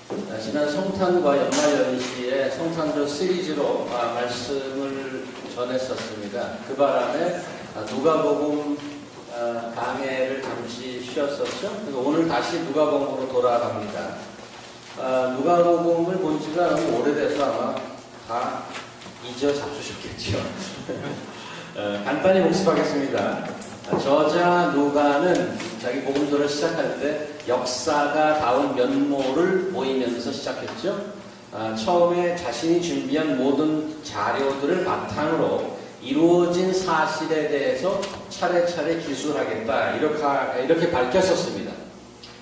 지난 성탄과 연말연시에 성탄절 시리즈로 말씀을 전했었습니다. 그 바람에 누가복음 강해를 잠시 쉬었었죠. 그리고 오늘 다시 누가복음으로 돌아갑니다. 누가복음을 본 지가 너무 오래돼서 아마 다 잊어 잡수셨겠죠. 간단히 복습하겠습니다. 저자 누가는 자기 복음서를 시작할 때 역사가 다운 면모를 보이면서 시작했죠. 처음에 자신이 준비한 모든 자료들을 바탕으로 이루어진 사실에 대해서 차례차례 기술하겠다 이렇게 밝혔었습니다.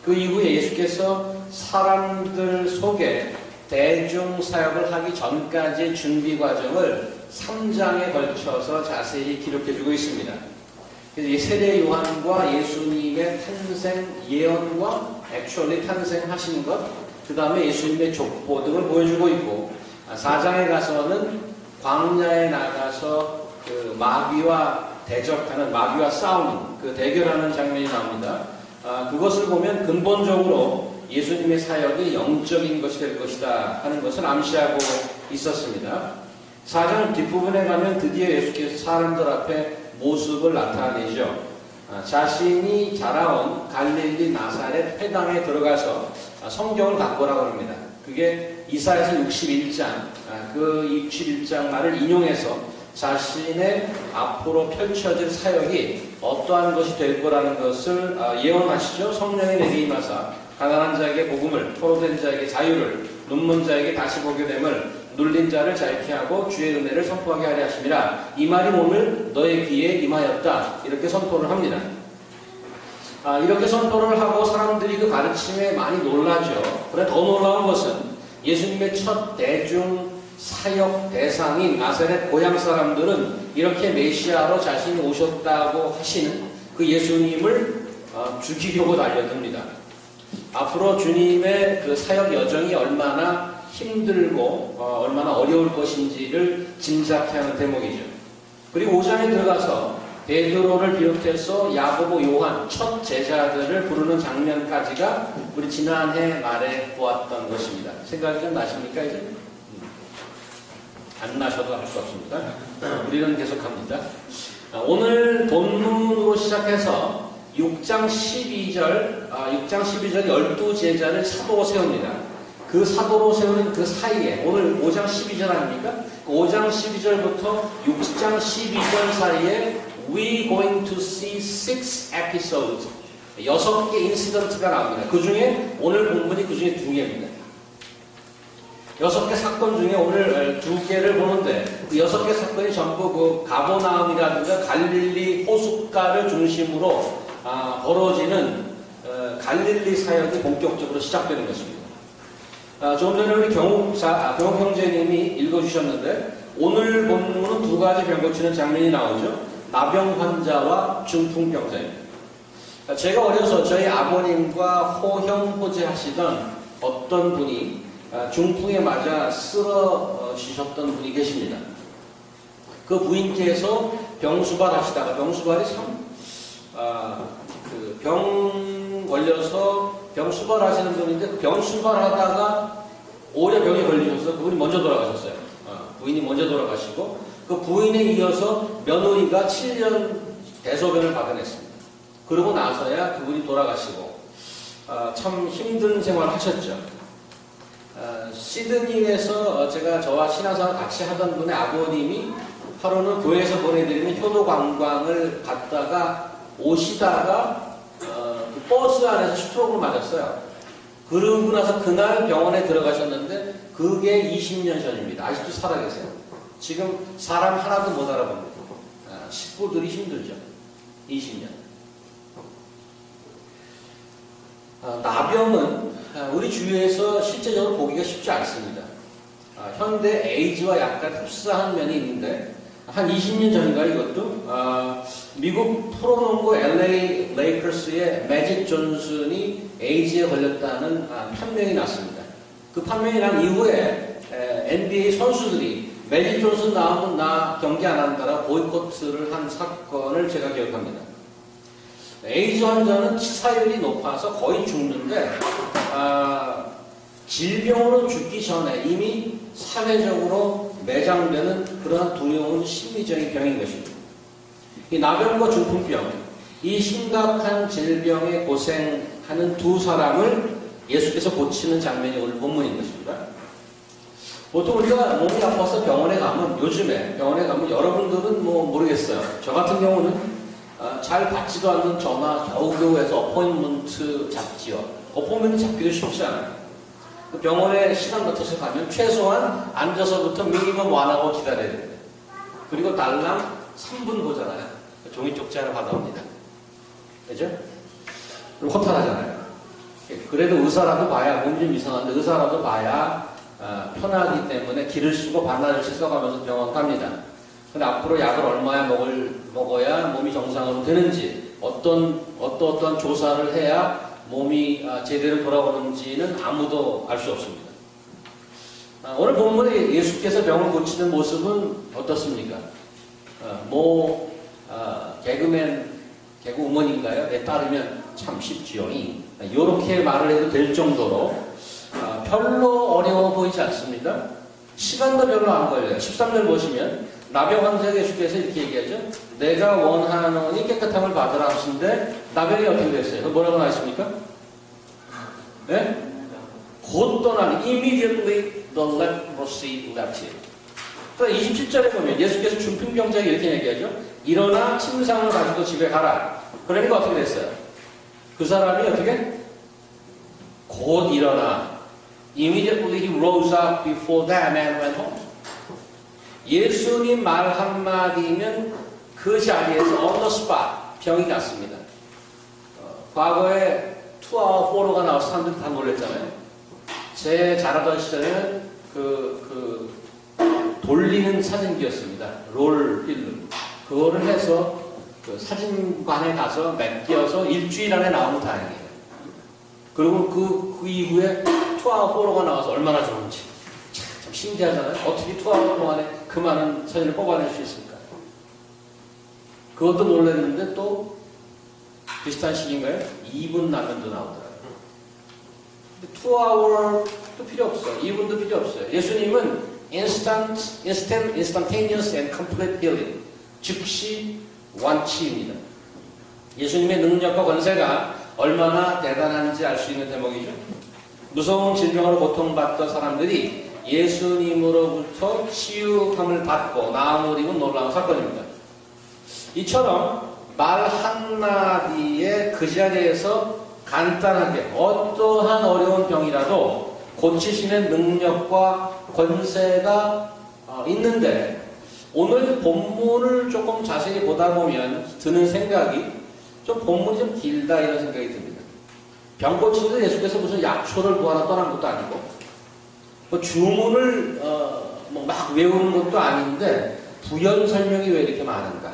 그 이후에 예수께서 사람들 속에 대중사역을 하기 전까지의 준비 과정을 3장에 걸쳐서 자세히 기록해주고 있습니다. 그래서 이 세례 요한과 예수님의 탄생 예언과 액츄얼리 탄생하신 것, 그 다음에 예수님의 족보 등을 보여주고 있고, 4장에 가서는 광야에 나가서 그 마귀와 대적하는, 마귀와 싸우는, 그 대결하는 장면이 나옵니다. 그것을 보면 근본적으로 예수님의 사역이 영적인 것이 될 것이다 하는 것을 암시하고 있었습니다. 4장 뒷부분에 가면 드디어 예수께서 사람들 앞에 모습을 나타내죠. 자신이 자라온 갈릴리 나사렛 회당에 들어가서 성경을 갖고 오라고 합니다. 그게 이사야서 61장, 그 61장 말을 인용해서 자신의 앞으로 펼쳐질 사역이 어떠한 것이 될 거라는 것을 예언하시죠. 성령이 내게 임하사 가난한 자에게 복음을, 포로된 자에게 자유를, 눈먼 자에게 다시 보게 됨을, 눌린 자를 자유케 하고 주의 은혜를 선포하게 하려 하심이라. 이 말이 오늘 너의 귀에 임하였다. 이렇게 선포를 합니다. 이렇게 선포를 하고 사람들이 그 가르침에 많이 놀라죠. 그런데 더 놀라운 것은 예수님의 첫 대중 사역 대상인 나사렛 고향 사람들은 이렇게 메시아로 자신이 오셨다고 하시는 그 예수님을 죽이려고 달려듭니다. 앞으로 주님의 그 사역 여정이 얼마나 힘들고 얼마나 어려울 것인지를 짐작해 하는 대목이죠. 그리고 5장에 들어가서 베드로를 비롯해서 야고보, 요한 첫 제자들을 부르는 장면까지가 우리 지난해 말에 보았던 것입니다. 생각이 좀 나십니까 이제? 안 나셔도 할 수 없습니다. 우리는 계속합니다. 오늘 본문으로 시작해서 6장 12절 12제자를 사도로 세웁니다. 그 사도로 세우는 그 사이에 오늘 5장 12절 아닙니까? 그 5장 12절부터 6장 12절 사이에 We going to see 6 episodes 6개 인시던트가 나옵니다. 그 중에 오늘 본문이 그 중에 2개입니다. 6개 사건 중에 오늘 2개를 보는데 그 6개 사건이 전부 그 가버나움이라든가 갈릴리 호숫가를 중심으로 벌어지는 갈릴리 사역이 본격적으로 시작되는 것입니다. 조금 전에 우리 경욱 형제님이 읽어주셨는데 오늘 본문은 2가지 병 고치는 장면이 나오죠. 나병 환자와 중풍병자입니다. 제가 어려서 저희 아버님과 호형호재 하시던 어떤 분이 중풍에 맞아 쓰러지셨던 분이 계십니다. 그 부인께서 병수발 하시다가 병수발이 참 병 걸려서 병수발 하시는 분인데 병수발 하다가 오래 병에 걸리셔서 그분이 먼저 돌아가셨어요. 부인이 먼저 돌아가시고 그 부인에 이어서 며느리가 7년 대소변을 받아냈습니다. 그러고 나서야 그분이 돌아가시고 참 힘든 생활을 하셨죠. 시드니에서 제가 저와 신앙생활 같이 하던 분의 아버님이 하루는 교회에서 보내드리는 효도 관광을 갔다가 오시다가 그 버스 안에서 스트로크를 맞았어요. 그러고 나서 그날 병원에 들어가셨는데 그게 20년 전입니다. 아직도 살아계세요. 지금 사람 하나도 못 알아봅니다. 식구들이 힘들죠. 20년. 나병은 우리 주위에서 실제적으로 보기가 쉽지 않습니다. 현대 에이즈와 약간 흡사한 면이 있는데 한 20년 전인가 이것도 미국 프로농구 LA 레이커스의 매직 존슨이 에이즈에 걸렸다는 판명이 났습니다. 그 판명이 난 이후에 NBA 선수들이 매직 존슨 나오면 나 경기 안 한다라 보이콧을 한 사건을 제가 기억합니다. 에이즈 환자는 치사율이 높아서 거의 죽는데 질병으로 죽기 전에 이미 사회적으로 매장되는 그러한 두려운 심리적인 병인 것입니다. 이 나병과 중풍병, 이 심각한 질병에 고생하는 두 사람을 예수께서 고치는 장면이 오늘 본문인 것입니다. 보통 우리가 몸이 아파서 병원에 가면, 요즘에 병원에 가면 여러분들은 뭐 모르겠어요. 저 같은 경우는 잘 받지도 않는 전화 겨우겨우 해서 어포인먼트 잡지요. 어포인먼트 잡기도 쉽지 않아요. 병원에 시간 같아서 가면 최소한 앉아서부터 미니멈 완하고 기다려야 됩니다. 그리고 달랑 3분 보잖아요. 종이 쪽지 하나 받아옵니다. 그죠? 그럼 허탈하잖아요. 그래도 의사라도 봐야, 몸이 좀 이상한데 의사라도 봐야 편하기 때문에 길을 쓰고 반나절씩 써가면서 병원 갑니다. 근데 앞으로 약을 얼마나 먹어야 몸이 정상으로 되는지, 어떠한 조사를 해야 몸이 제대로 돌아오는지는 아무도 알 수 없습니다. 오늘 본문에 예수께서 병을 고치는 모습은 어떻습니까? 개그우먼인가요?에 따르면 참 쉽지요. 이렇게 말을 해도 될 정도로 별로 어려워 보이지 않습니다. 시간도 별로 안 걸려요. 13절 보시면 나병 환자에게 예수께서 이렇게 얘기하죠. 내가 원하노니 깨끗함을 받으라 하시는데 나병이 어떻게 됐어요? 뭐라고 나왔습니까? 네? 곧 떠나니 immediately the leprosy left him. 27절에 보면 예수께서 중풍병자에게 이렇게 얘기하죠. 일어나 침상을 가지고 집에 가라. 그러니까 어떻게 됐어요? 그 사람이 어떻게? 곧 일어나. Immediately he rose up before that man went home. 예수님 말 한마디면 그 자리에서 on the spot 병이 났습니다. 과거에 2hour 4로가 나와서 사람들이 다 놀랬잖아요. 제 자라던 시절에는 돌리는 사진기였습니다. 롤 필름. 그거를 해서 그 사진관에 가서 맡겨서 일주일 안에 나오면 다행이에요. 그리고 그 이후에 2hour 4로가 나와서 얼마나 좋은지. 참 신기하잖아요. 어떻게 2hour 동안에 그 많은 사진을 뽑아낼 수 있을까? 그것도 놀랐는데 또 비슷한 시기인가요? 2분 라면도 나오더라고요. 2hour도 필요 없어요. 2분도 필요 없어요. 예수님은 instantaneous and complete healing. 즉시 완치입니다. 예수님의 능력과 권세가 얼마나 대단한지 알 수 있는 대목이죠. 무서운 질병으로 고통받던 사람들이 예수님으로부터 치유함을 받고 나음을 입은 놀라운 사건입니다. 이처럼 말 한마디에 그 자리에서 간단하게 어떠한 어려운 병이라도 고치시는 능력과 권세가 있는데 오늘 본문을 조금 자세히 보다 보면 드는 생각이 좀 본문이 좀 길다 이런 생각이 듭니다. 병 고치는데 예수께서 무슨 약초를 구하러 떠난 것도 아니고 뭐 주문을 막 외우는 것도 아닌데 부연 설명이 왜 이렇게 많은가?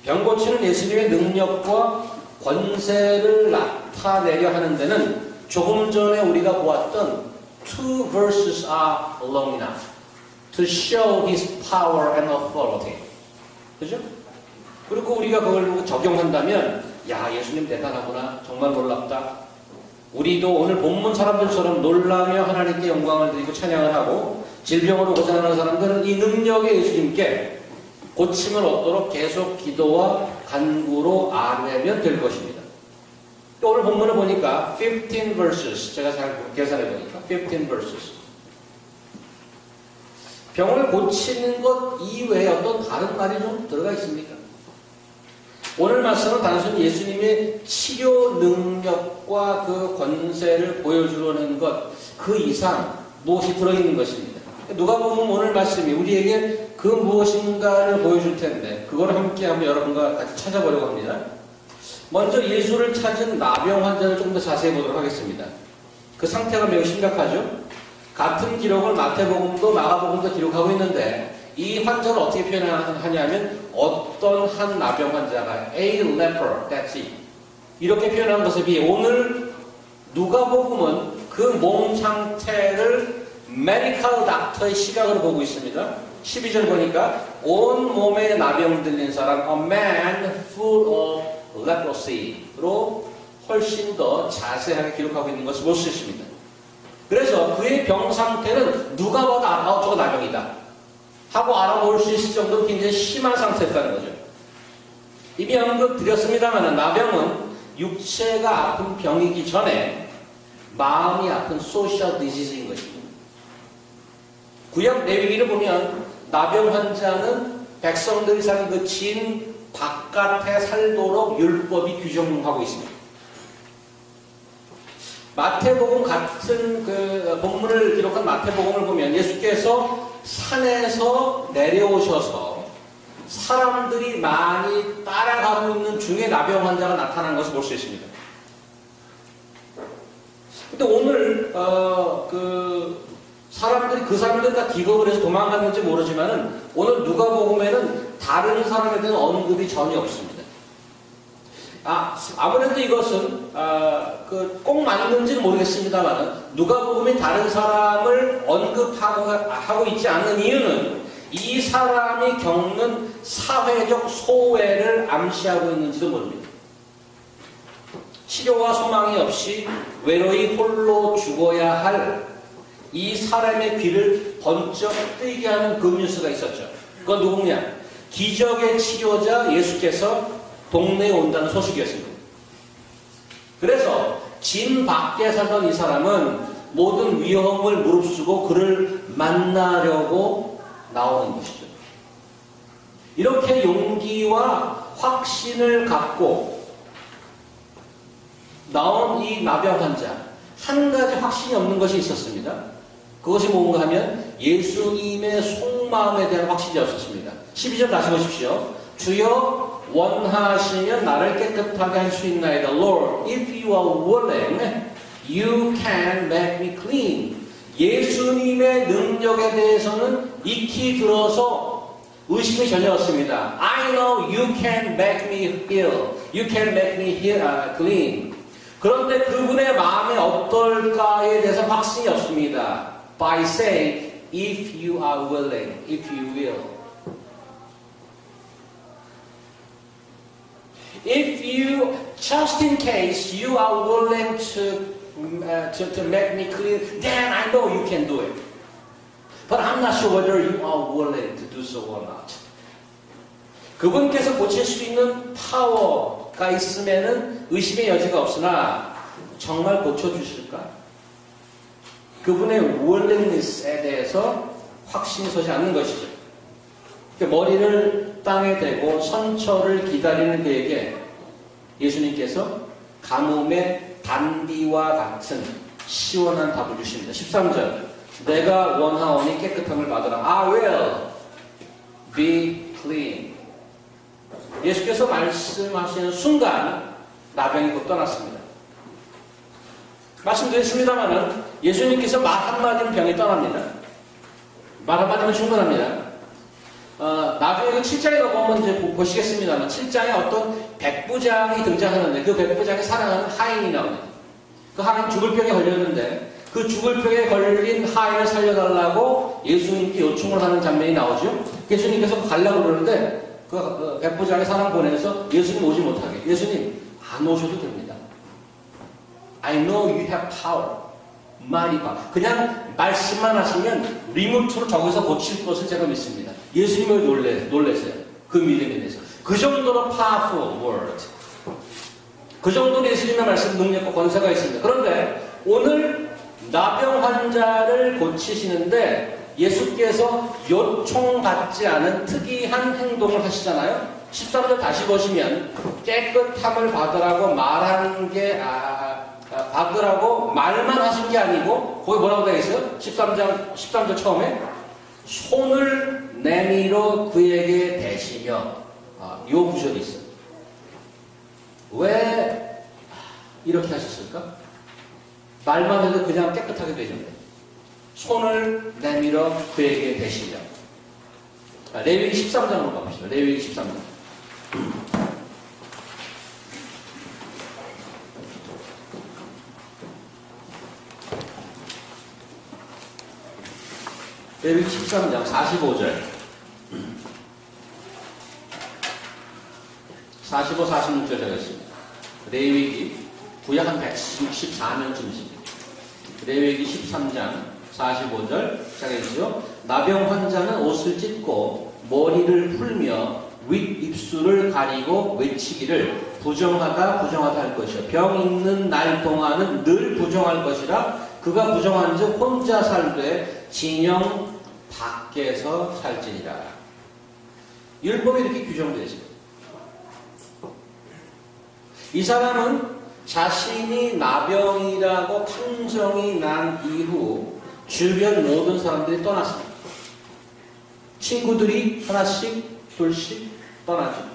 병 고치는 예수님의 능력과 권세를 나타내려 하는 데는 조금 전에 우리가 보았던 two verses are long enough to show his power and authority. 그죠? 그리고 우리가 그걸 적용한다면 야 예수님 대단하구나 정말 놀랍다. 우리도 오늘 본문 사람들처럼 놀라며 하나님께 영광을 드리고 찬양을 하고 질병으로 고생하는 사람들은 이 능력의 예수님께 고침을 얻도록 계속 기도와 간구로 아뢰면 될 것입니다. 또 오늘 본문을 보니까 15 verses 제가 잘 계산해 보니까 15 verses 병을 고치는 것 이외에 어떤 다른 말이 좀 들어가 있습니까? 오늘 말씀은 단순히 예수님의 치료 능력과 그 권세를 보여주려는 것 그 이상 무엇이 들어있는 것입니다. 누가복음 오늘 말씀이 우리에게 그 무엇인가를 보여줄 텐데 그걸 함께 한번 여러분과 같이 찾아보려고 합니다. 먼저 예수를 찾은 나병 환자를 좀 더 자세히 보도록 하겠습니다. 그 상태가 매우 심각하죠. 같은 기록을 마태복음도 마가복음도 기록하고 있는데 이 환자를 어떻게 표현하냐면 어떤 한 나병 환자가 a leper, that's it. 이렇게 표현한 것에 비해 오늘 누가복음은 그 몸 상태를 메디컬 닥터의 시각으로 보고 있습니다. 12절 보니까 온 몸에 나병 들린 사람 a man full of leprosy로 훨씬 더 자세하게 기록하고 있는 것을 볼 수 있습니다. 그래서 그의 병 상태는 누가 봐도 저거 나병이다 하고 알아볼 수 있을 정도로 굉장히 심한 상태였다는 거죠. 이미 언급드렸습니다만 나병은 육체가 아픈 병이기 전에 마음이 아픈 소셜 디지즈인 것입니다. 구약 레위기를 보면 나병 환자는 백성들이 사는 그 진 바깥에 살도록 율법이 규정하고 있습니다. 마태복음 같은 그 본문을 기록한 마태복음을 보면 예수께서 산에서 내려오셔서 사람들이 많이 따라가고 있는 중에 나병 환자가 나타난 것을 볼 수 있습니다. 근데 오늘 그 사람들이 다 기겁을 해서 도망갔는지 모르지만은 오늘 누가복음에는 다른 사람에 대한 언급이 전혀 없습니다. 아무래도 이것은 꼭 맞는지는 모르겠습니다만 누가복음이 다른 사람을 언급하고 있지 않는 이유는 이 사람이 겪는 사회적 소외를 암시하고 있는지도 모릅니다. 치료와 소망이 없이 외로이 홀로 죽어야 할 이 사람의 귀를 번쩍 뜨게 하는 그 뉴스가 있었죠. 그건 누구냐? 기적의 치료자 예수께서 동네에 온다는 소식이었습니다. 그래서 진 밖에 살던 이 사람은 모든 위험을 무릅쓰고 그를 만나려고 나오는 것이죠. 이렇게 용기와 확신을 갖고 나온 이 나병 환자, 한 가지 확신이 없는 것이 있었습니다. 그것이 뭔가 하면 예수님의 속마음에 대한 확신이 없었습니다. 12절 다시 보십시오. 주여 원하시면 나를 깨끗하게 할 수 있나이다. Lord, if you are willing, you can make me clean. 예수님의 능력에 대해서는 익히 들어서 의심이 전혀 없습니다. I know you can make me heal. You can make me clean. 그런데 그분의 마음이 어떨까에 대해서 확신이 없습니다. By saying, if you are willing, if you will. If you, just in case you are willing to make me clean, then I know you can do it. But I'm not sure whether you are willing to do so or not. 그분께서 고칠 수 있는 파워가 있으면은 의심의 여지가 없으나 정말 고쳐주실까? 그분의 willingness에 대해서 확신이 서지 않는 것이죠. 머리를 땅에 대고 선처를 기다리는 그에게 예수님께서 가뭄의 단비와 같은 시원한 답을 주십니다. 13절 내가 원하오니 깨끗함을 받으라. I will be clean. 예수께서 말씀하시는 순간 나병이 곧 떠났습니다. 말씀드렸습니다마는 예수님께서 말 한마디면 병이 떠납니다. 말 한마디면 충분합니다. 나중에 7장에 가보면 이제 보시겠습니다만 7장에 어떤 백부장이 등장하는데 그 백부장이 사랑하는 하인이 나옵니다. 그 하인 죽을 병에 걸렸는데 그 죽을 병에 걸린 하인을 살려달라고 예수님께 요청을 하는 장면이 나오죠. 예수님께서 가려고 그러는데 그 백부장이 사람 보내서 예수님 오지 못하게. 예수님 안 오셔도 됩니다. I know you have power. 말이 봐. 그냥 말씀만 하시면 리모트로 저기서 고칠 것을 제가 믿습니다. 예수님을 놀래세요. 그 믿음에 대해서. 그 정도로 powerful word. 그 정도로 예수님의 말씀 능력과 권세가 있습니다. 그런데 오늘 나병 환자를 고치시는데 예수께서 요청받지 않은 특이한 행동을 하시잖아요. 13절 다시 보시면 깨끗함을 받으라고 말한 게 받으라고 말만 하신 게 아니고 거기 뭐라고 되어 있어요? 13절 처음에 손을 내밀어 그에게 대시며 이 구절이 있어요. 왜 이렇게 하셨을까? 말만 해도 그냥 깨끗하게 되는데 손을 내밀어 그에게 대시며. 레위기 13장으로 가봅시다. 레위기 13장. 레위기 13장 45절 45, 46절 제가 있습니다. 레위기 구약 한 164년쯤입니다. 레위기 13장 45절 시작해주죠. 나병 환자는 옷을 찢고 머리를 풀며 윗입술을 가리고 외치기를 부정하다 할 것이요 병 있는 날 동안은 늘 부정할 것이라 그가 부정한즉 혼자 살되 진영 밖에서 살지니라. 율법에 이렇게 규정되어 있습니다. 이 사람은 자신이 나병이라고 판정이 난 이후 주변 모든 사람들이 떠났습니다. 친구들이 하나씩 둘씩 떠나죠.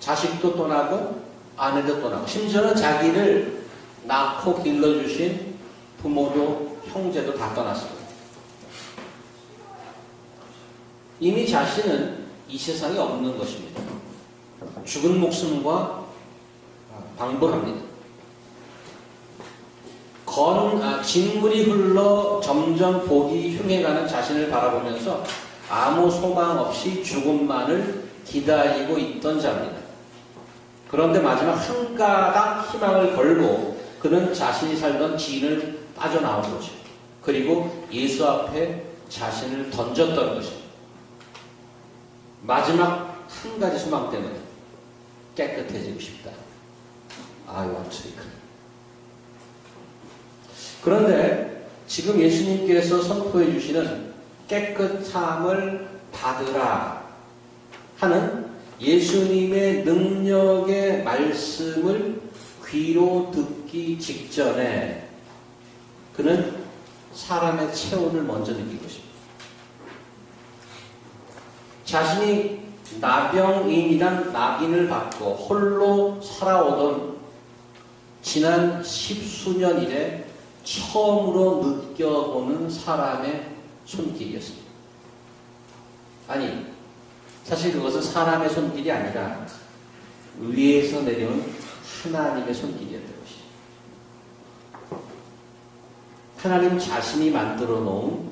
자식도 떠나고 아내도 떠나고 심지어는 자기를 낳고 길러주신 부모도 형제도 다 떠났습니다. 이미 자신은 이 세상에 없는 것입니다. 죽은 목숨과 방불합니다. 진물이 흘러 점점 복이 흉해가는 자신을 바라보면서 아무 소망 없이 죽음만을 기다리고 있던 자입니다. 그런데 마지막 한 가닥 희망을 걸고 그는 자신이 살던 지인을 빠져나온 거죠. 그리고 예수 앞에 자신을 던졌던 것입니다. 마지막 한 가지 소망 때문에 깨끗해지고 싶다. I want to be clean. 그런데 지금 예수님께서 선포해 주시는 깨끗함을 받으라 하는 예수님의 능력의 말씀을 귀로 듣기 직전에 그는 사람의 체온을 먼저 느낀 것입니다. 자신이 나병인이란 낙인을 받고 홀로 살아오던 지난 10수년 이래 처음으로 느껴보는 사람의 손길이었습니다. 아니, 사실 그것은 사람의 손길이 아니라 위에서 내려온 하나님의 손길이었던 것이죠. 하나님 자신이 만들어 놓은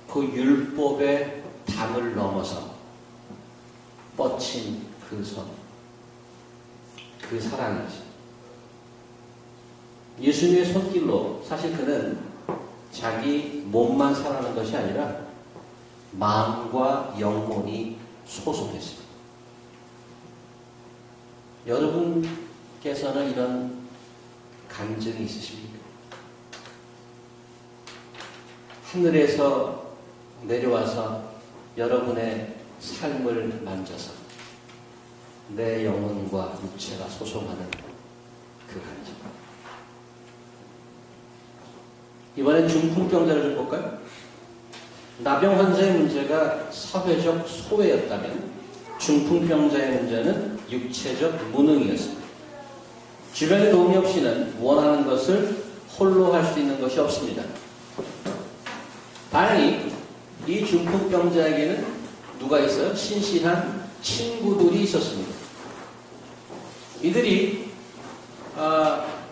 그 율법의 담을 넘어서 뻗친 그 손, 그 사랑이죠. 예수님의 손길로 사실 그는 자기 몸만 살아가는 것이 아니라 마음과 영혼이 소속했습니다. 여러분께서는 이런 감정이 있으십니까? 하늘에서 내려와서 여러분의 삶을 만져서 내 영혼과 육체가 소송하는 그 감정. 이번엔 중풍병자를 좀 볼까요? 나병 환자의 문제가 사회적 소외였다면 중풍병자의 문제는 육체적 무능이었습니다. 주변의 도움이 없이는 원하는 것을 홀로 할 수 있는 것이 없습니다. 다행히 이 중풍병자에게는 누가 있어요? 신실한 친구들이 있었습니다. 이들이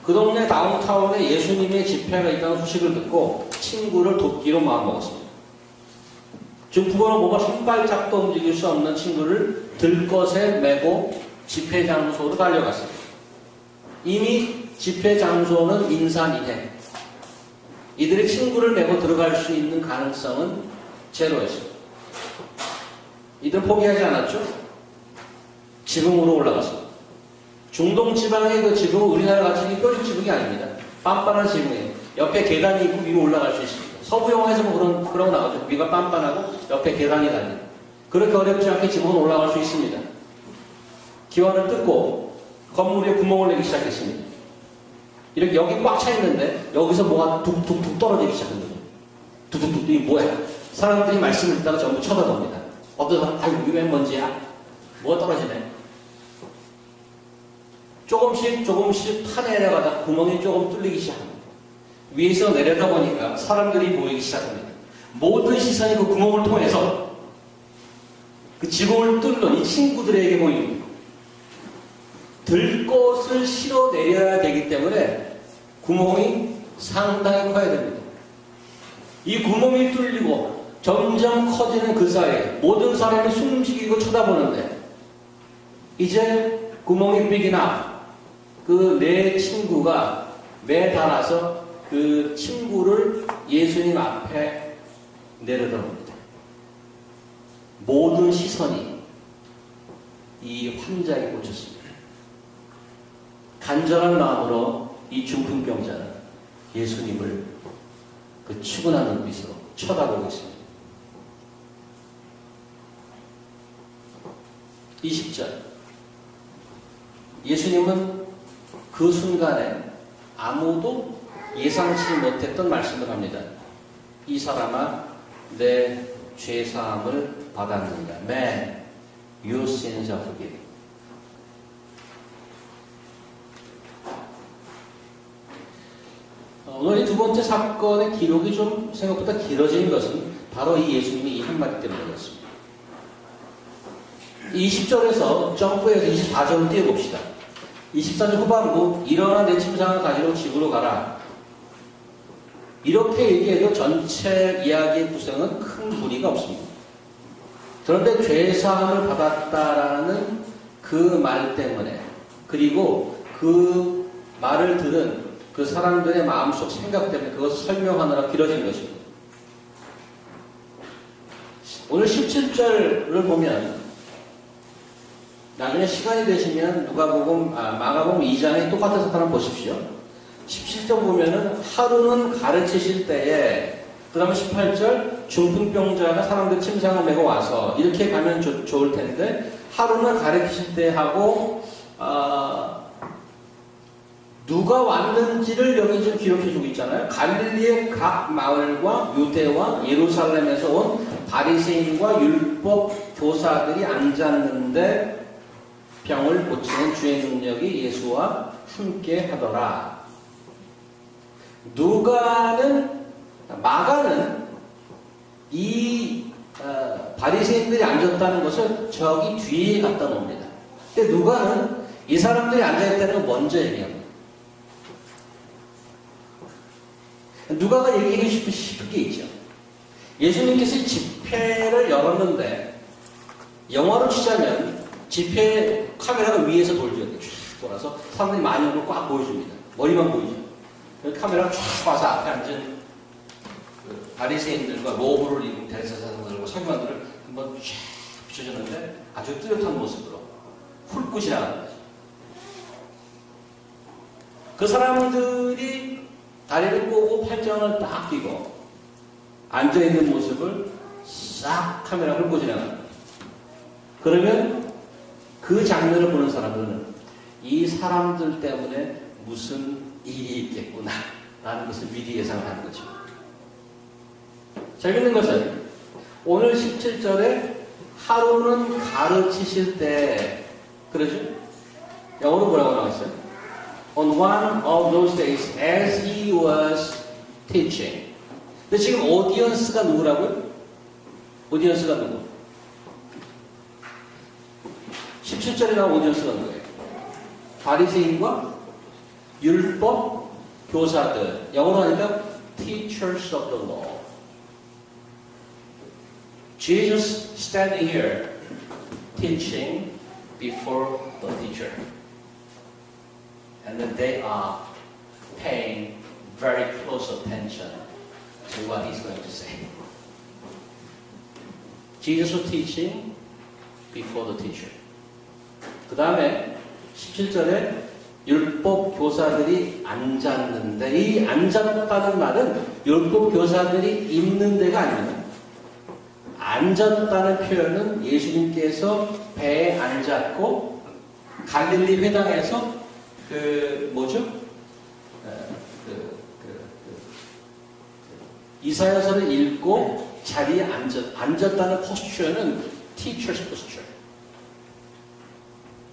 그 동네 다운타운에 예수님의 집회가 있다는 소식을 듣고 친구를 돕기로 마음먹었습니다. 중풍으로 몸을 한 발짝도 움직일 수 없는 친구를 들것에 메고 집회 장소로 달려갔습니다. 이미 집회 장소는 인산이해. 이들이 친구를 메고 들어갈 수 있는 가능성은 제로였습니다. 이들은 포기하지 않았죠? 지붕으로 올라갔습니다. 중동 지방의 그 지붕은 우리나라 같이 뾰족 지붕이 아닙니다. 빤빤한 지붕이에요. 옆에 계단이 있고 위로 올라갈 수 있습니다. 서부 영화에서 뭐 그런 거 나오죠. 위가 빤빤하고 옆에 계단이 달린. 그렇게 어렵지 않게 지붕은 올라갈 수 있습니다. 기와를 뜯고 건물 위에 구멍을 내기 시작했습니다. 이렇게 여기 꽉 차 있는데 여기서 뭐가 툭툭툭 떨어지기 시작한 거죠. 툭툭툭 이게 뭐야? 사람들이 말씀을 듣다가 전부 쳐다봅니다. 어떤 사람 아유 이게 웬 먼지야? 뭐가 떨어지네. 조금씩 판에 내려가다 구멍이 조금 뚫리기 시작합니다. 위에서 내려다보니까 사람들이 보이기 시작합니다. 모든 시선이 그 구멍을 통해서 그 지붕을 뚫는 이 친구들에게 보입니다. 들것을 실어 내려야 되기 때문에 구멍이 상당히 커야 됩니다. 이 구멍이 뚫리고 점점 커지는 그 사이에 모든 사람이 숨죽이고 쳐다보는데 이제 구멍이 삐기나 그 네 친구가 매달아서 그 친구를 예수님 앞에 내려놓습니다. 모든 시선이 이 환자에게 꽂혔습니다. 간절한 마음으로 이 중풍병자는 예수님을 그 추근한 눈빛으로 쳐다보고 있습니다. 20절. 예수님은 그 순간에 아무도 예상치 못했던 말씀을 합니다. 이 사람아, 내 죄사함을 받았느냐. Man, your sins are forgiven. 오늘 이 두 번째 사건의 기록이 좀 생각보다 길어진 것은 바로 이 예수님이 이 한마디 때문이었습니다. 20절에서 점프해서 24절을 띄워봅시다. 24절 후반부, 일어나 내 침상을 가지러 집으로 가라. 이렇게 얘기해도 전체 이야기의 구성은 큰 무리가 없습니다. 그런데 죄사함을 받았다라는 그 말 때문에, 그리고 그 말을 들은 그 사람들의 마음속 생각 때문에 그것을 설명하느라 길어진 것입니다. 오늘 17절을 보면 나중에 시간이 되시면 마가복음 2장에 똑같은 사건 한번 보십시오. 17절 보면은 하루는 가르치실 때에, 그 다음에 18절 중풍병자가 사람들 침상을 메고 와서 이렇게 가면 좋을 텐데, 하루는 가르치실 때 하고 누가 왔는지를 여기 좀 기록해주고 있잖아요. 갈릴리의 각 마을과 유대와 예루살렘에서 온 바리새인과 율법 교사들이 앉았는데 병을 고치는 주의 능력이 예수와 함께 하더라. 마가는 이 바리새인들이 앉았다는 것을 저기 뒤에 갖다 놓습니다. 근데 누가는 이 사람들이 앉아있다는 걸 먼저 얘기합니다. 누가가 얘기하고 싶은 게 있죠. 예수님께서 집회를 열었는데, 영화로 치자면 집회 카메라가 위에서 돌죠. 쫙 돌아서 사람들이 많이 오는 걸 꽉 보여줍니다. 머리만 보이죠. 카메라가 쫙 와서 앞에 앉은 그 바리새인들과 로브를 입은 대제사장들과 서기관들을 한번 쫙 비춰주는데 아주 뚜렷한 모습으로 훑고 나가는 거죠. 그 사람들이 다리를 꼬고 팔짱을 딱 끼고 앉아있는 모습을 싹 카메라 훑고 지나가는 거예요. 그러면 그 장면을 보는 사람들은 이 사람들 때문에 무슨 일이 있겠구나 라는 것을 미리 예상을 하는 거죠. 재밌는 것은 오늘 17절에 하루는 가르치실 때, 그러죠? 영어로 뭐라고 나와있어요? On one of those days, as he was teaching. 근데 지금 오디언스가 누구라고요? 오디언스가 누구? 17절에 나온 오디언스가 누구예요? 바리새인과 율법 교사들. 영어로 하니까 teachers of the law. Jesus standing here teaching before the teacher. And then they are paying very close attention to what he's going to say. Jesus was teaching before the teacher. 그 다음에 17절에 율법 교사들이 앉았는데, 이 앉았다는 말은 율법 교사들이 있는 데가 아닙니다. 앉았다는 표현은 예수님께서 배에 앉았고 갈릴리 회당에서 이사야서를 읽고 자리에 앉았다는 포스처는 teacher's posture.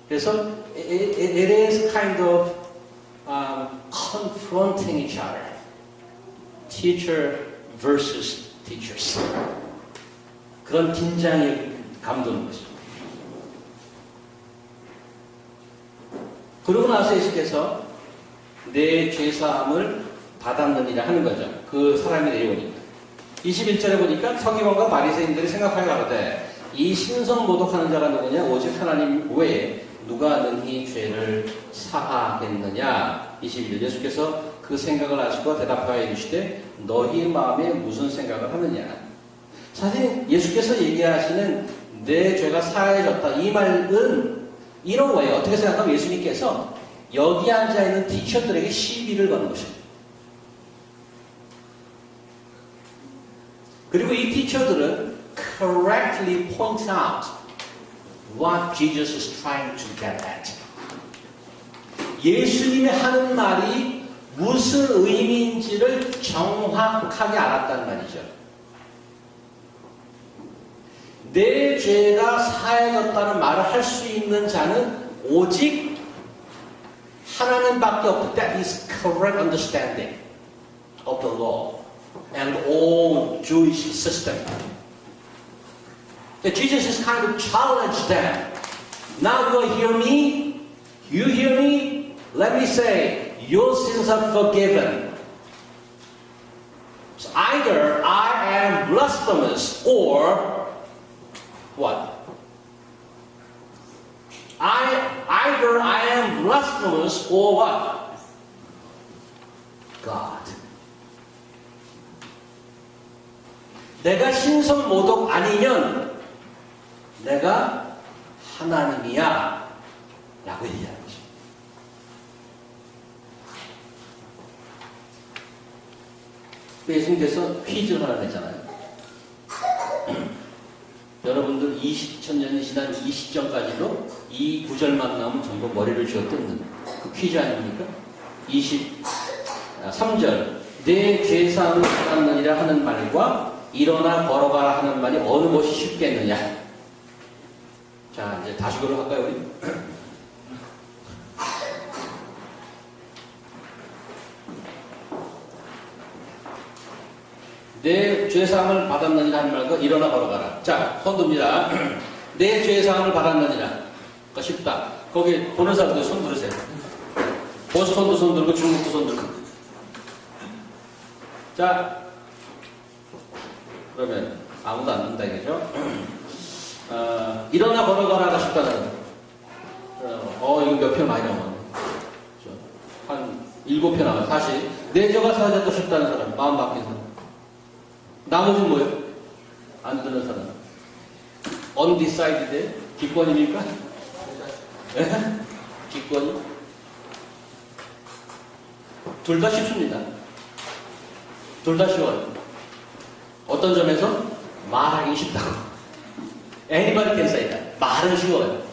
그래서 it is kind of confronting each other. Teacher versus teachers. 그런 긴장이 감도는 것입니다. 그러고 나서 예수께서 내 죄사함을 받았느니라 하는 거죠. 그 사람이 내려오니까. 21절에 보니까 서기관과 바리새인들이 생각하여 가로되 이 신성 모독하는 자가 누구냐? 오직 하나님 외에 누가 능히 죄를 사하겠느냐? 21절 예수께서 그 생각을 아시고 대답하여 이르시되 너희 마음에 무슨 생각을 하느냐. 사실 예수께서 얘기하시는 내 죄가 사해졌다 이 말은 이런 거예요. 어떻게 생각하면 예수님께서 여기 앉아있는 티처들에게 시비를 거는 것입니다. 그리고 이 티처들은 correctly point out what Jesus is trying to get at. 예수님이 하는 말이 무슨 의미인지를 정확하게 알았다는 말이죠. 내 죄가 사해졌다는 말을 할 수 있는 자는 오직 하나님밖에 없다. That is correct understanding of the law and all Jewish system. That Jesus is kind of challenged them. Now you hear me? You hear me? Let me say, your sins are forgiven. So either I am blasphemous or what? Either I am blasphemous or what? God. 내가 신성모독 아니면 내가 하나님이야 라고 얘기하는 거죠. 예수님께서 퀴즈를 하나 냈잖아요. 여러분들 2000년이 지난 이 시점까지도 이 구절만 나오면 전부 머리를 쥐어뜯는 그 퀴즈 아닙니까? 23절 내 죄사함을 받았느니라 하는 말과 일어나 걸어가라 하는 말이 어느 것이 쉽겠느냐. 자 이제 다시거로 할까요 우리? 내 죄사함을 받았느니라 하는 말과 일어나 걸어가라. 자, 손 듭니다. 내 죄사함을 받았느니라. 그거 쉽다. 거기 보는 사람들 손 들으세요. 보스턴도 손 들고 중국도 손 들고. 자, 그러면 아무도 안 든다 이거죠? 일어나 걸어가라가 쉽다는 이거 몇 편 많이 나와. 한 7편 나와요. 다시 내 죄가 사해졌다 쉽다는 사람, 마음 바뀐 사람. 나머지는 뭐예요? 안 듣는 사람. undecided? 기권입니까? 기권이? 둘 다 쉽습니다. 둘 다 쉬워요. 어떤 점에서? 말하기 쉽다고. Anybody can say that. 말은 쉬워요.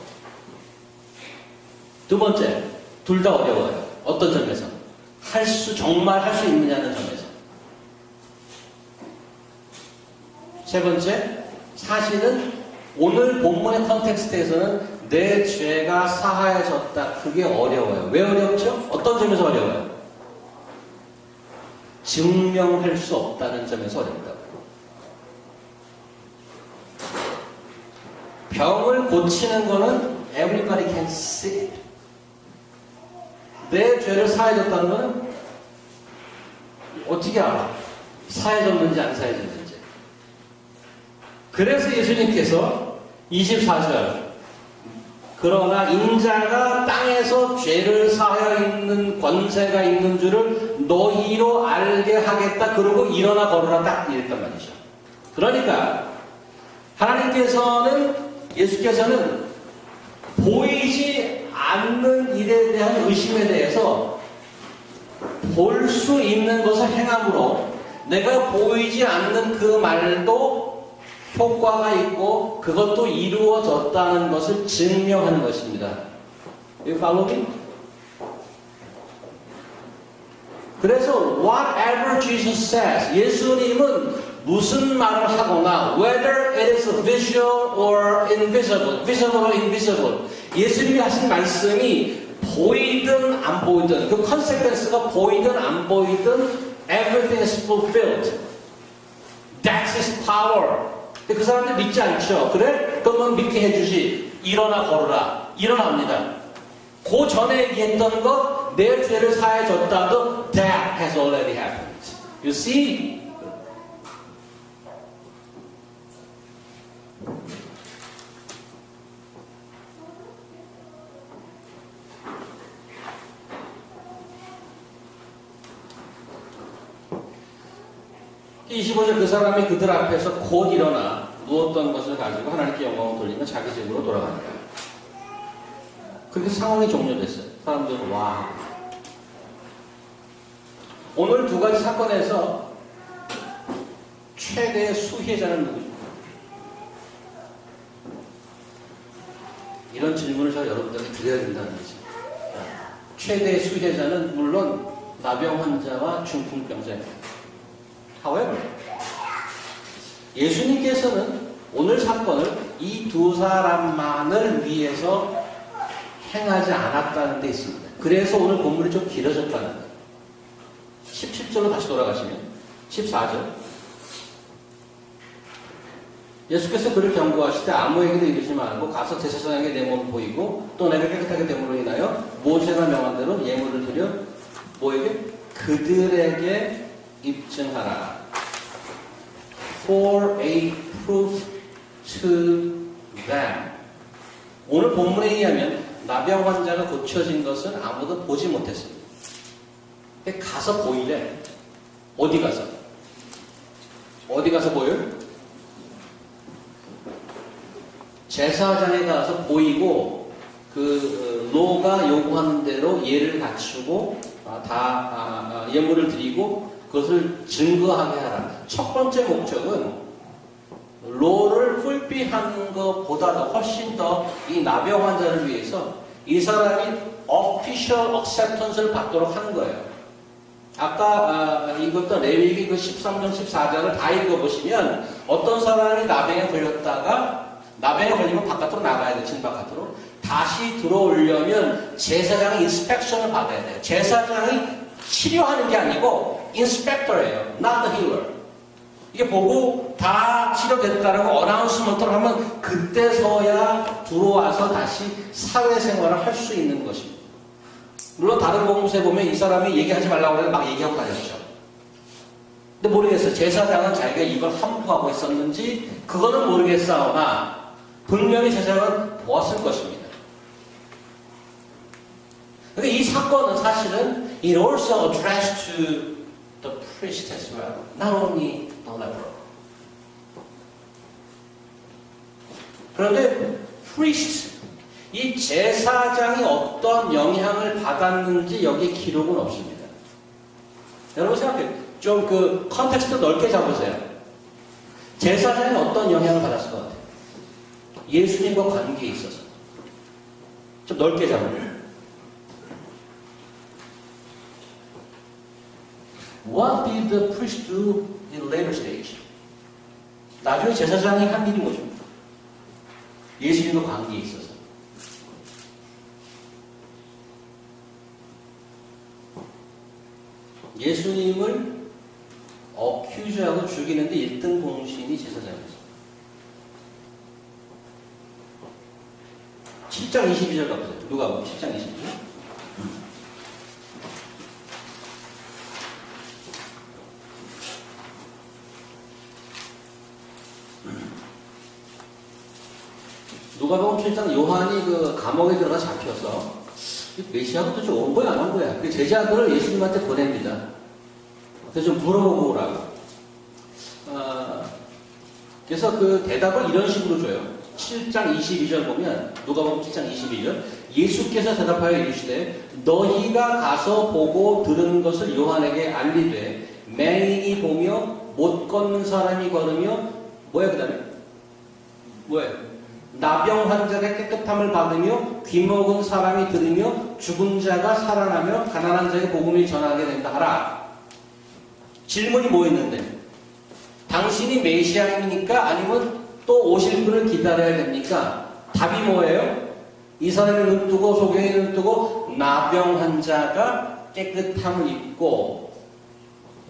두 번째, 둘 다 어려워요. 어떤 점에서? 정말 할 수 있느냐는 점에서. 세 번째, 사실은 오늘 본문의 컨텍스트에서는 내 죄가 사하여졌다. 그게 어려워요. 왜 어렵죠? 어떤 점에서 어려워요? 증명할 수 없다는 점에서 어렵다고. 병을 고치는 거는 everybody can see it. 내 죄를 사해졌다는 거는 어떻게 알아? 사해졌는지 안 사해졌는지. 그래서 예수님께서 24절 그러나 인자가 땅에서 죄를 사하여 있는 권세가 있는 줄을 너희로 알게 하겠다. 그러고 일어나 걸어라 딱 이랬단 말이죠. 그러니까 예수께서는 보이지 않는 일에 대한 의심에 대해서 볼 수 있는 것을 행함으로 내가 보이지 않는 그 말도 효과가 있고 그것도 이루어졌다는 것을 증명하는 것입니다. You follow me? 그래서 whatever Jesus says, 예수님은 무슨 말을 하거나 whether it is visual or invisible, visible or invisible, 예수님이 하신 말씀이 보이든 안 보이든 그 컨세퀀스가 보이든 안 보이든 everything is fulfilled. That's his power. 근데 그 사람들 믿지 않죠. 그래? 그러면 믿게 해주지. 일어나 걸어라. 일어납니다. 그 전에 얘기했던 것, 내 죄를 사해줬다도 that has already happened. You see? 25절 그 사람이 그들 앞에서 곧 일어나 누웠던 것을 가지고 하나님께 영광을 돌리며 자기 집으로 돌아간다. 그렇게 상황이 종료됐어요. 사람들은 와. 오늘 두 가지 사건에서 최대의 수혜자는 누구죠? 이런 질문을 제가 여러분들에게 드려야 된다는 거죠. 최대의 수혜자는 물론 나병 환자와 중풍병자입니다. However, 예수님께서는 오늘 사건을 이 두 사람만을 위해서 행하지 않았다는 데 있습니다. 그래서 오늘 본문이 좀 길어졌다는 거예요. 17절로 다시 돌아가시면 14절 예수께서 그를 경고하시되 아무에게도 이르지 말고 가서 제사장에게 내 몸을 보이고 또 내가 깨끗하게 됨으로 인하여 모세가 명한 대로 예물을 드려 뭐에게? 그들에게 입증하라. For a proof to them. 오늘 본문에 의하면 나병 환자가 고쳐진 것은 아무도 보지 못했습니다. 가서 보이래. 어디 가서? 어디 가서 보여요? 제사장에 가서 보이고 그 로가 요구하는 대로 예를 갖추고 예물을 드리고 그것을 증거하게 하라. 첫 번째 목적은 로를 풀피하는 것보다도 훨씬 더 이 나병 환자를 위해서 이 사람이 official acceptance를 받도록 하는 거예요. 아까 읽었던 레위기 그 13장 14장을 다 읽어보시면 어떤 사람이 나병에 걸렸다가 나병에 걸리면 바깥으로 나가야 돼. 진 바깥으로. 다시 들어오려면 제사장이 인스펙션을 받아야 돼요. 제사장이 치료하는 게 아니고 인스펙터예요. Not the healer. 이게 보고 다 치료됐다라고 어나운스먼트를 하면 그때서야 들어와서 다시 사회생활을 할 수 있는 것입니다. 물론 다른 복음서에 보면 이 사람이 얘기하지 말라고 해서 막 얘기하고 다녔죠. 근데 모르겠어요. 제사장은 자기가 이걸 함부하고 있었는지 그거는 모르겠사오나 분명히 제사장은 보았을 것입니다. 그러니까 이 사건은 사실은 it also addressed to the priest as well. Not only the leper. 그런데 priest, 이 제사장이 어떤 영향을 받았는지 여기 기록은 없습니다. 여러분 생각해요. 좀 그 컨텍스트 넓게 잡으세요. 제사장이 어떤 영향을 받았을 것 같아요? 예수님과 관계에 있어서. 좀 넓게 잡으세요. What did the priest do in later stage? 나중에 제사장이 한 일이 뭐죠? 예수님과 관계에 있어서. 예수님을 어큐즈하고 죽이는데 1등 공신이 제사장이었어요. 7장 22절 가보세요. 누가 보면 7장 22절. 누가 보면 7장 요한이 그 감옥에 들어가 잡혀서 메시아가 도대체 온 거야 안 온 거야. 그 제자들을 예수님한테 보냅니다. 그래서 좀 물어보고 오라고. 그래서 그 대답을 이런 식으로 줘요. 7장 22절 보면 누가 보면 7장 22절 예수께서 대답하여 이르시되 너희가 가서 보고 들은 것을 요한에게 알리되 맹인이 보며 못 걷는 사람이 걸으며 뭐야 그 다음에? 뭐예요? 나병 환자가 깨끗함을 받으며 귀먹은 사람이 들으며 죽은 자가 살아나며 가난한 자에게 복음을 전하게 된다 하라. 질문이 뭐였는데? 당신이 메시아입니까? 아니면 또 오실 분을 기다려야 됩니까? 답이 뭐예요? 이 사람의 눈 뜨고 소경의 눈 뜨고 나병 환자가 깨끗함을 입고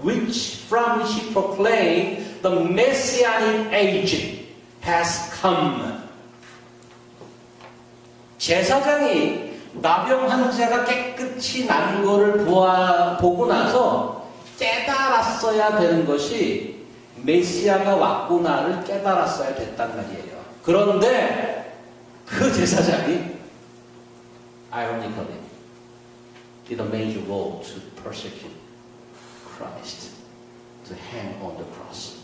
which from which he proclaimed the messianic age has come. 제사장이 나병 환자가 깨끗이 난 거를 보고 나서 깨달았어야 되는 것이 메시아가 왔구나를 깨달았어야 됐단 말이에요. 그런데 그 제사장이 ironically did a major role to persecute Christ, to to hang on the cross.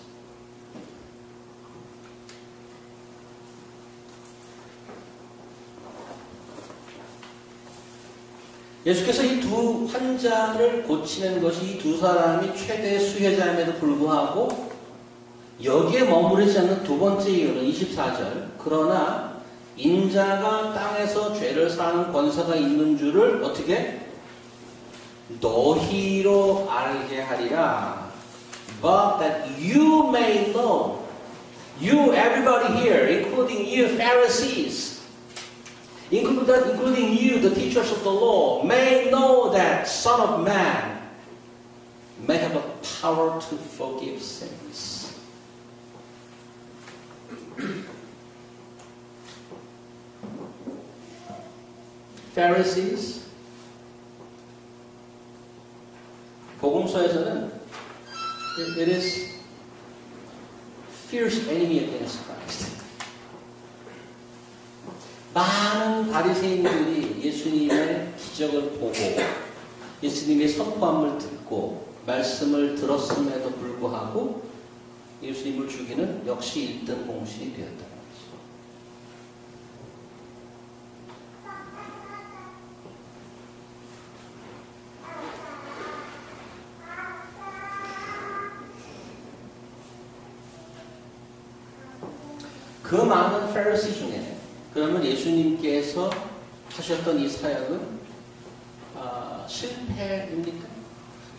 예수께서 이 두 환자를 고치는 것이 이 두 사람이 최대의 수혜자임에도 불구하고 여기에 머무르지 않는 두 번째 이유는 24절. 그러나 인자가 땅에서 죄를 사하는 권세가 있는 줄을 어떻게? 너희로 알게 하리라. But that you may know, you, everybody here, including you, Pharisees, including you, the teachers of the law, may know that Son of Man may have a power to forgive sins. Pharisees, 복음서에서는 it is fierce enemy against Christ. 많은 바리새인들이 예수님의 기적을 보고 예수님의 선포함을 듣고 말씀을 들었음에도 불구하고 예수님을 죽이는 역시 1등 공신이 되었다는 것이죠. 그 많은 파리새 중에 그러면 예수님께서 하셨던 이 사역은 실패입니까?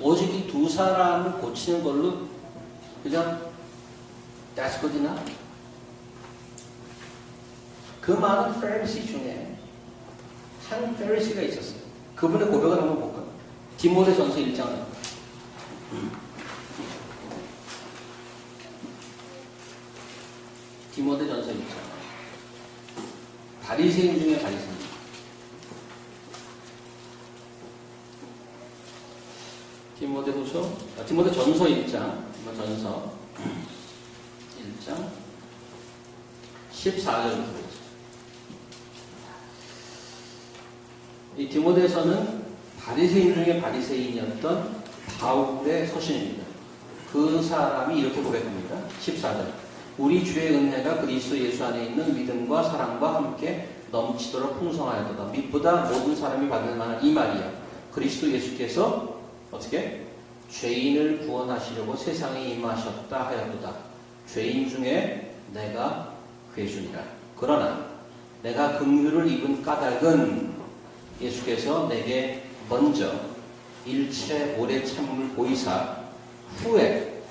오직 이 두 사람을 고치는 걸로 그냥 that's good enough? 그 많은 파리새 중에 한 파리새가 있었어요. 그분의 고백을 한번 볼까요? 디모데전서 1장. 디모데전서 1장. 바리새인 중에 바리새인. 디모데전서 1장. 전서 1장 14절부터 보죠. 이 디모데서는 바리새인 중에 바리새인이었던 바울의 서신입니다. 그 사람이 이렇게 고백합니다. 14절. 우리 주의 은혜가 그리스도 예수 안에 있는 믿음과 사랑과 함께 넘치도록 풍성하였도다. 밑보다 모든 사람이 받을 만한 이 말이야. 그리스도 예수께서 어떻게? 죄인을 구원하시려고 세상에 임하셨다 하였도다. 죄인 중에 내가 괴순이라. 그러나 내가 긍휼을 입은 까닭은 예수께서 내게 먼저 일체 오래 참음을 보이사 후에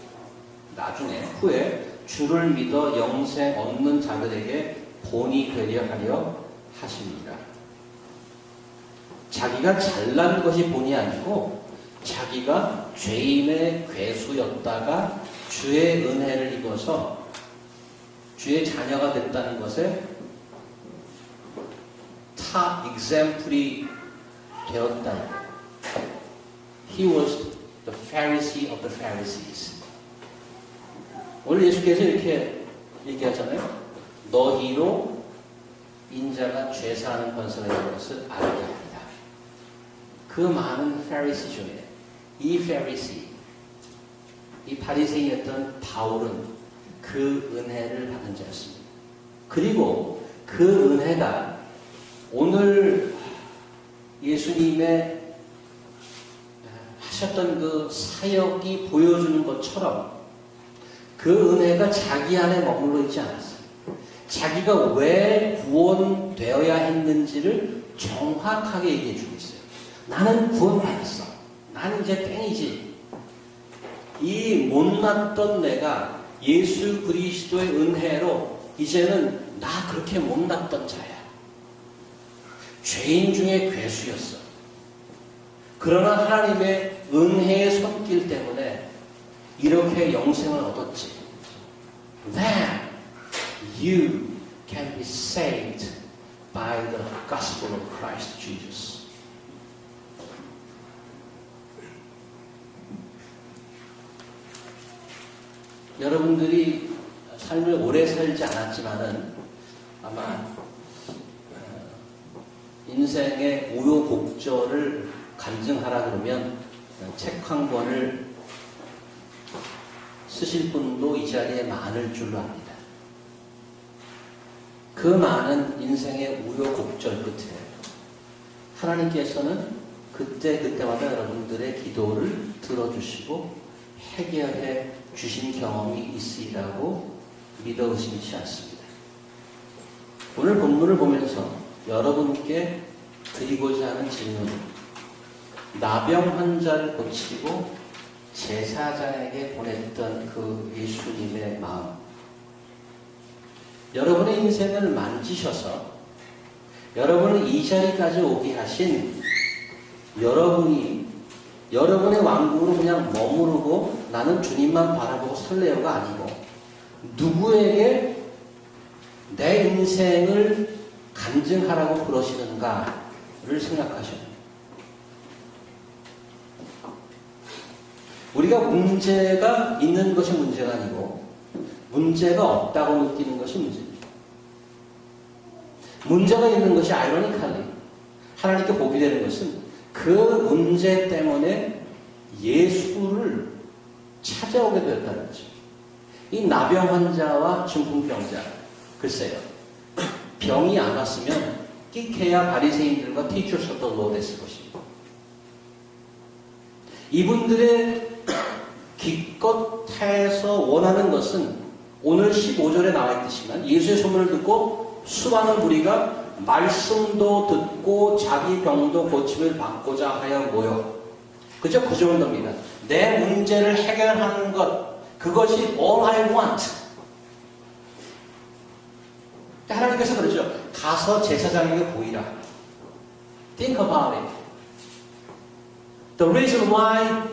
주를 믿어 영생 얻는 자들에게 본이 되려 하려 하십니다. 자기가 잘난 것이 본이 아니고 자기가 죄인의 괴수였다가 주의 은혜를 입어서 주의 자녀가 됐다는 것에 타 example이 되었다. He was the Pharisee of the Pharisees. 오늘 예수께서 이렇게 얘기하잖아요. 너희로 인자가 죄사하는 권세가 있는 것을 알게 합니다. 그 많은 파리새 중에 이 바리새인이었던 바울은 그 은혜를 받은 자였습니다. 그리고 그 은혜가 오늘 예수님의 하셨던 그 사역이 보여주는 것처럼 그 은혜가 자기 안에 머물러 있지 않았어요. 자기가 왜 구원되어야 했는지를 정확하게 얘기해 주고 있어요. 나는 구원받았어. 나는 이제 땡이지. 이 못났던 내가 예수 그리스도의 은혜로 이제는 나 그렇게 못났던 자야. 죄인 중에 괴수였어. 그러나 하나님의 은혜의 손길 때문에 이렇게 영생을 얻었지. Then you can be saved by the gospel of Christ Jesus. 여러분들이 삶을 오래 살지 않았지만은 아마 인생의 우여곡절을 간증하라 그러면 책 한 권을 쓰실 분도 이 자리에 많을 줄로 압니다. 그 많은 인생의 우여곡절 끝에 하나님께서는 그때마다 여러분들의 기도를 들어주시고 해결해 주신 경험이 있으리라고 믿어 의심치 않습니다. 오늘 본문을 보면서 여러분께 드리고자 하는 질문은 나병 환자를 고치고 제사장에게 보냈던 그 예수님의 마음, 여러분의 인생을 만지셔서 여러분을 이 자리까지 오게 하신 여러분이 여러분의 왕국으로 그냥 머무르고 나는 주님만 바라보고 설레어가 아니고 누구에게 내 인생을 간증하라고 그러시는가를 생각하셔야 합니다. 우리가 문제가 있는 것이 문제가 아니고 문제가 없다고 느끼는 것이 문제입니다. 문제가 있는 것이 아이러니컬리 하나님께 복이 되는 것은 그 문제 때문에 예수를 찾아오게 되었다는 거죠. 이 나병 환자와 중풍병자, 글쎄요, 병이 안 왔으면 끼케야 바리새인들과 teachers of the law 됐을 것입니다. 이분들의 기껏해서 원하는 것은 오늘 15절에 나와 있듯이만 예수의 소문을 듣고 수많은 무리가 말씀도 듣고 자기 병도 고침을 받고자 하여 모여. 그죠? 그 정도입니다. 내 문제를 해결하는 것, 그것이 all I want. 하나님께서 그러죠. 가서 제사장에게 보이라. Think about it. The reason why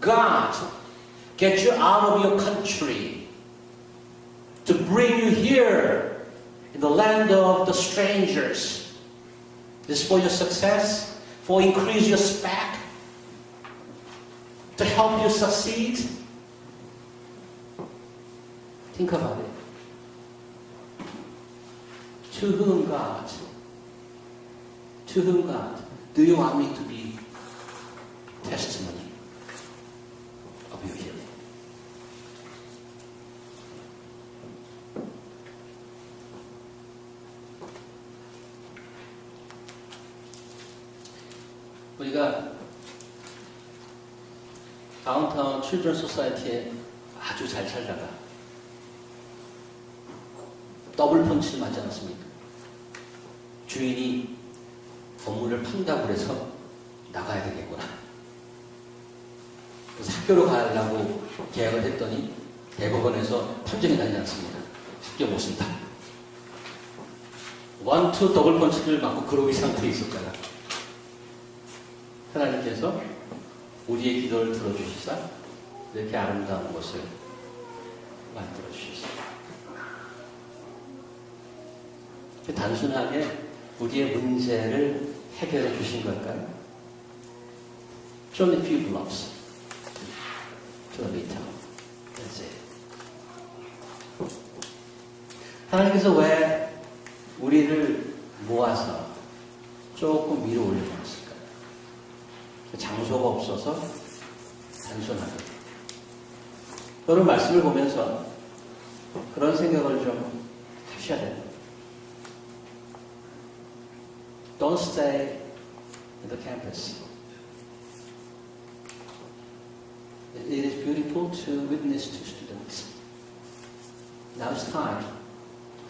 God gets you out of your country to bring you here in the land of the strangers is for your success, for increase your spec, to help you succeed. Think about it. To whom God do you want me to be testimony of your healing? 우리가 다운타운 칠드런 소사이티에 아주 잘 살다가 더블 펀치를 맞지 않았습니까? 주인이 건물을 판다고 그래서 나가야 되겠구나. 그래서 학교로 가려고 계약을 했더니 대법원에서 판정이 나지 않습니다. 학교 못 쓴다. 원투 더블 펀치를 맞고 그러기 상태에 있었잖아. 하나님께서 우리의 기도를 들어주시사 이렇게 아름다운 곳을 만들어 주셨습니다. 단순하게 우리의 문제를 해결해 주신 걸까요? Only few blocks to the midtown. That's it. 하나님께서 왜 우리를 모아서 조금 위로 올려놓았을까요? 장소가 없어서 단순하게. 여러분 말씀을 보면서 그런 생각을 좀 하셔야 됩니다. Don't stay in the campus. It is beautiful to witness to students. Now it's time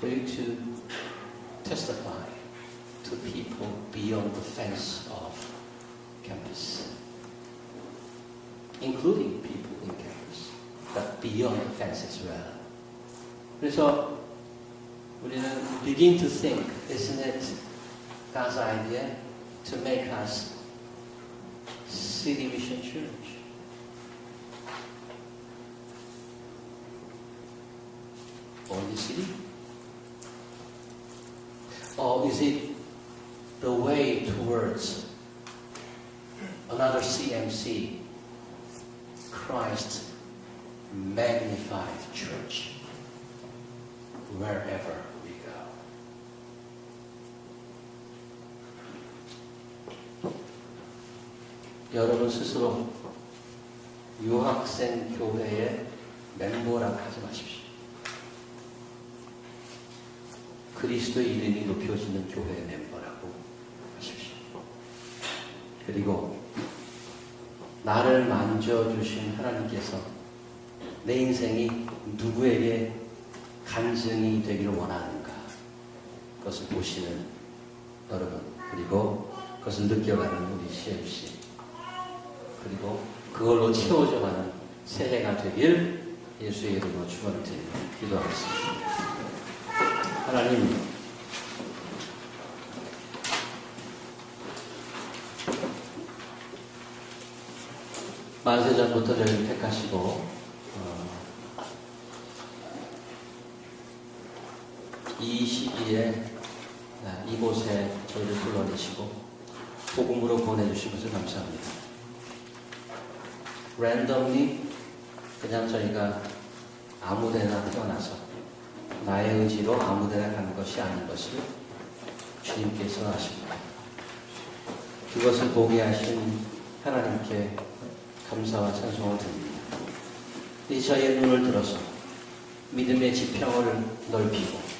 for you to testify to people beyond the fence of campus, including people in campus, but beyond the fence as well. 그래서 우리는 begin to think, isn't it God's idea to make us City Mission Church? Only city? Or is it the way towards another CMC, Christ magnified church, wherever we go? 여러분 스스로 유학생 교회의 멤버라고 하지 마십시오. 그리스도의 이름이 높여지는 교회의 멤버라고 하십시오. 그리고 나를 만져주신 하나님께서 내 인생이 누구에게 간증이 되기를 원하는가, 그것을 보시는 여러분, 그리고 그것을 느껴가는 우리 CMC, 그리고 그걸로 채워져가는 새해가 되길 예수의 이름으로 축원을 드립니다. 기도하겠습니다. 하나님, 만세전부터 저희를 택하시고 이 시기에 이곳에 저희를 불러내시고 복음으로 보내주신 것을 감사합니다. 랜덤리 그냥 저희가 아무데나 태어나서 나의 의지로 아무데나 가는 것이 아닌 것을 주님께서 아십니다. 그것을 보게 하신 하나님께 감사와 찬송을 드립니다. 이 저희의 눈을 들어서 믿음의 지평을 넓히고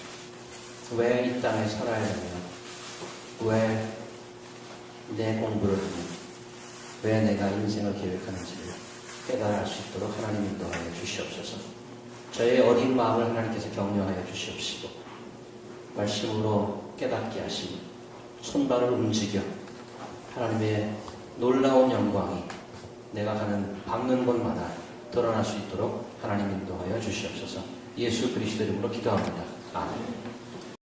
왜 이 땅에 살아야 하며, 왜 내 공부를 하며, 왜 내가 인생을 계획하는지를 깨달을 수 있도록 하나님 인도하여 주시옵소서. 저의 어린 마음을 하나님께서 격려하여 주시옵시고 말씀으로 깨닫게 하시고 손발을 움직여 하나님의 놀라운 영광이 내가 가는 밟는 곳마다 드러날 수 있도록 하나님 인도하여 주시옵소서. 예수 그리스도 이름으로 기도합니다. 아멘.